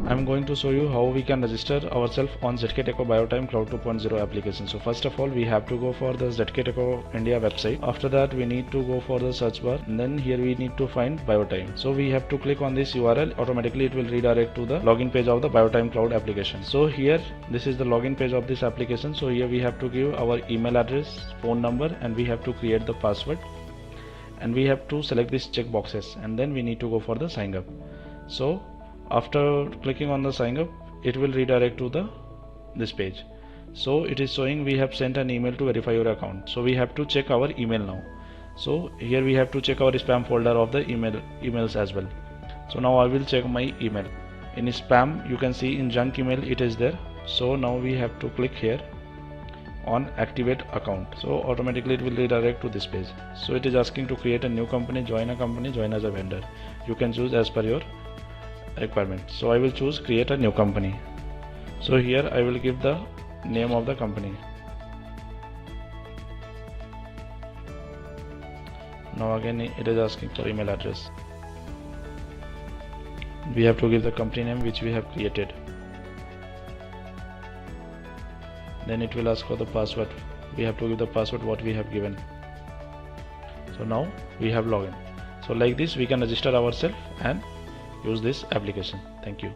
I'm going to show you how we can register ourselves on ZKTeco BioTime Cloud 2.0 application. So first of all, we have to go for the ZKTeco India website. After that, we need to go for the search bar, and then here we need to find BioTime. So we have to click on this URL. Automatically it will redirect to the login page of the BioTime Cloud application. So here, this is the login page of this application. So here we have to give our email address, phone number, and we have to create the password, and we have to select these check boxes, and then we need to go for the sign up. So after clicking on the sign up, it will redirect to this page. So it is showing we have sent an email to verify your account. So we have to check our email now. So here we have to check our spam folder of the emails as well. So now I will check my email. In spam, you can see in junk email it is there. So now we have to click here on activate account. So automatically it will redirect to this page. So it is asking to create a new company, join as a vendor. You can choose as per your requirement. So I will choose create a new company. So here I will give the name of the company. Now again it is asking for email address. We have to give the company name which we have created. Then it will ask for the password. We have to give the password what we have given. So now we have login. So like this we can register ourselves and use this application. Thank you.